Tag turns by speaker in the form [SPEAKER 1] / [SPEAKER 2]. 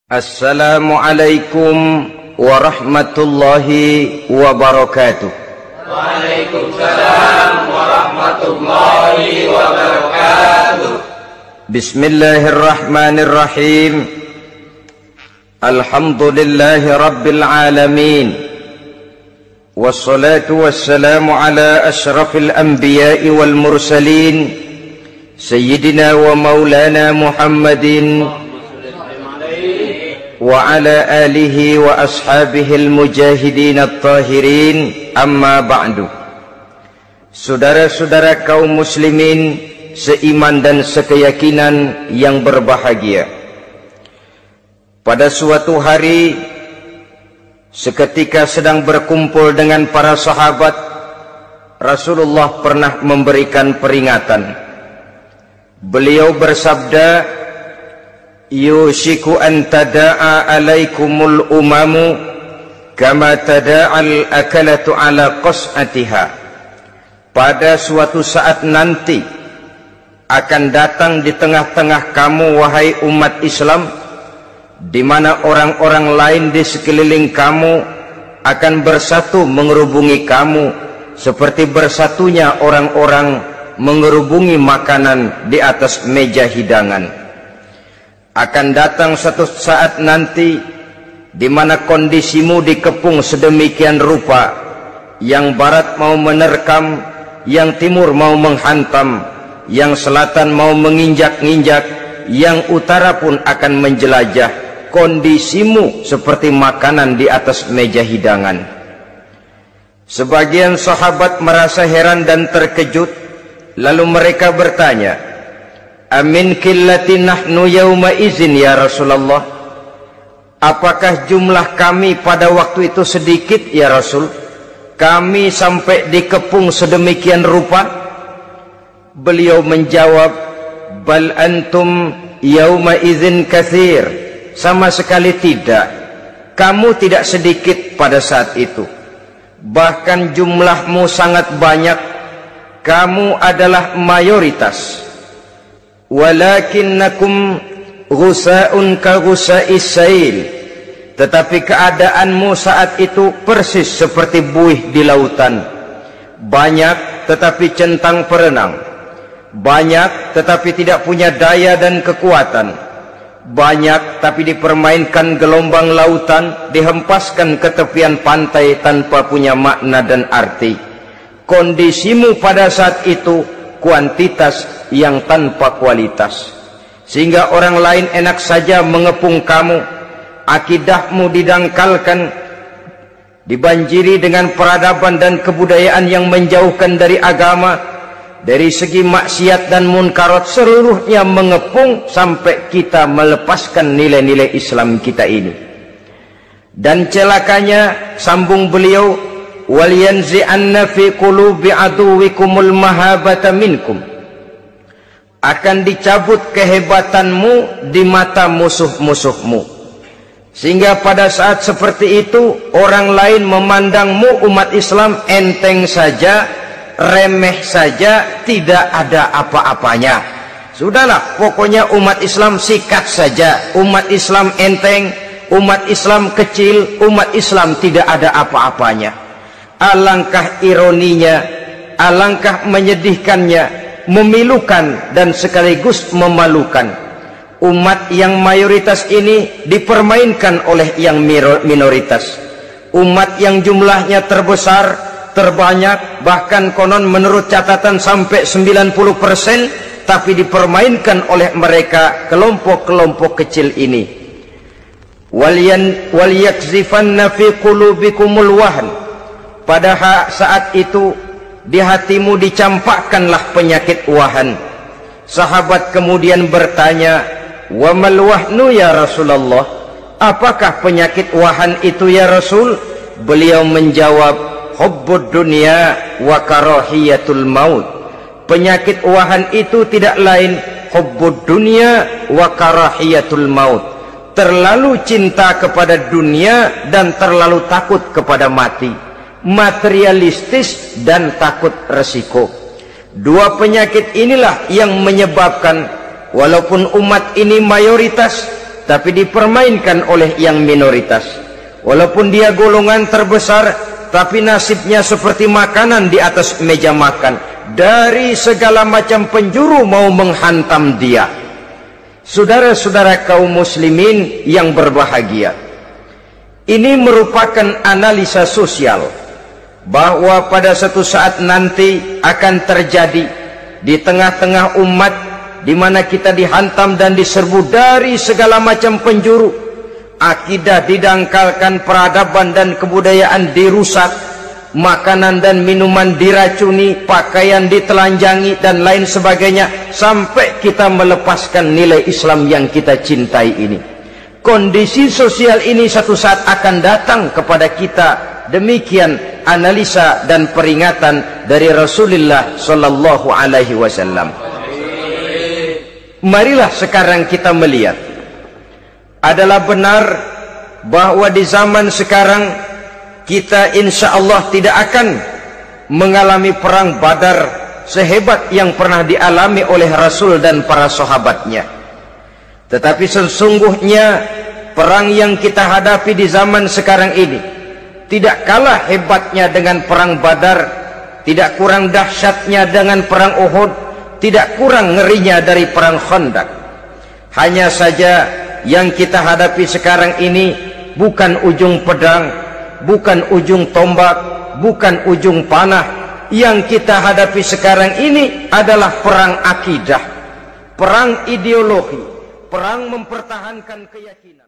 [SPEAKER 1] Assalamualaikum warahmatullahi wabarakatuh.
[SPEAKER 2] Waalaikumsalam warahmatullahi wabarakatuh.
[SPEAKER 1] Bismillahirrahmanirrahim. Alhamdulillahi rabbil alamin. Wassalatu wassalamu ala ashrafil anbiya'i wal mursalin, Sayyidina wa maulana Muhammadin wa ala alihi wa ashabihil mujahidin at-tahirin, amma ba'du. Saudara-saudara kaum muslimin seiman dan sekeyakinan yang berbahagia, pada suatu hari seketika sedang berkumpul dengan para sahabat, Rasulullah pernah memberikan peringatan. Beliau bersabda, yushiku an tada'a alaikumul umamu kama tada'al akalatu ala qas'atiha. Pada suatu saat nanti akan datang di tengah-tengah kamu, wahai umat Islam, di mana orang-orang lain di sekeliling kamu akan bersatu mengerubungi kamu seperti bersatunya orang-orang mengerubungi makanan di atas meja hidangan. Akan datang suatu saat nanti di mana kondisimu dikepung sedemikian rupa, yang barat mau menerkam, yang timur mau menghantam, yang selatan mau menginjak-injak, yang utara pun akan menjelajah. Kondisimu seperti makanan di atas meja hidangan. Sebagian sahabat merasa heran dan terkejut, lalu mereka bertanya, amin qillati nahnu yauma izin ya Rasulullah, apakah jumlah kami pada waktu itu sedikit ya Rasul, kami sampai dikepung sedemikian rupa? Beliau menjawab, bal antum yauma izin katsir, sama sekali tidak, kamu tidak sedikit pada saat itu, bahkan jumlahmu sangat banyak, kamu adalah mayoritas. Walakinnakum ghusa'un ka ghusa'is sail, tetapi keadaanmu saat itu persis seperti buih di lautan. Banyak tetapi centang perenang, banyak tetapi tidak punya daya dan kekuatan, banyak tapi dipermainkan gelombang lautan, dihempaskan ke tepian pantai tanpa punya makna dan arti. Kondisimu pada saat itu kuantitas yang tanpa kualitas, sehingga orang lain enak saja mengepung kamu. Akidahmu didangkalkan, dibanjiri dengan peradaban dan kebudayaan yang menjauhkan dari agama. Dari segi maksiat dan munkarat seluruhnya mengepung sampai kita melepaskan nilai-nilai Islam kita ini. Dan celakanya, sambung beliau, wal yanzi'anna fi qulubi aduwikumul mahabata minkum, akan dicabut kehebatanmu di mata musuh-musuhmu, sehingga pada saat seperti itu orang lain memandangmu umat Islam enteng saja, remeh saja, tidak ada apa-apanya. Sudahlah, pokoknya umat Islam sikat saja, umat Islam enteng, umat Islam kecil, umat Islam tidak ada apa-apanya. Alangkah ironinya, alangkah menyedihkannya, memilukan dan sekaligus memalukan. Umat yang mayoritas ini dipermainkan oleh yang minoritas. Umat yang jumlahnya terbesar, terbanyak, bahkan konon menurut catatan sampai 90%, tapi dipermainkan oleh mereka kelompok-kelompok kecil ini. Wal yakzifanna fi qulubikumul wahn, pada saat itu di hatimu dicampakkanlah penyakit wahan. Sahabat kemudian bertanya, wa mal wahnu ya Rasulullah, apakah penyakit wahan itu ya Rasul? Beliau menjawab, hubbud dunya wa karahiyatul maut. Penyakit wahan itu tidak lain hubbud dunya wa karahiyatul maut, terlalu cinta kepada dunia dan terlalu takut kepada mati, materialistis dan takut resiko. Dua penyakit inilah yang menyebabkan walaupun umat ini mayoritas, tapi dipermainkan oleh yang minoritas. Walaupun dia golongan terbesar, tapi nasibnya seperti makanan di atas meja makan. Dari segala macam penjuru mau menghantam dia. Saudara-saudara kaum muslimin yang berbahagia, ini merupakan analisa sosial bahwa pada suatu saat nanti akan terjadi di tengah-tengah umat, di mana kita dihantam dan diserbu dari segala macam penjuru. Akidah didangkalkan, peradaban dan kebudayaan dirusak, makanan dan minuman diracuni, pakaian ditelanjangi dan lain sebagainya, sampai kita melepaskan nilai Islam yang kita cintai ini. Kondisi sosial ini satu saat akan datang kepada kita. Demikian analisa dan peringatan dari Rasulullah sallallahu alaihi wasallam. Marilah sekarang kita melihat, adalah benar bahwa di zaman sekarang kita insya Allah tidak akan mengalami perang Badar sehebat yang pernah dialami oleh Rasul dan para sahabatnya. Tetapi sesungguhnya perang yang kita hadapi di zaman sekarang ini tidak kalah hebatnya dengan perang Badar, tidak kurang dahsyatnya dengan perang Uhud, tidak kurang ngerinya dari perang Khandaq. Hanya saja yang kita hadapi sekarang ini bukan ujung pedang, bukan ujung tombak, bukan ujung panah. Yang kita hadapi sekarang ini adalah perang akidah, perang ideologi, perang mempertahankan keyakinan.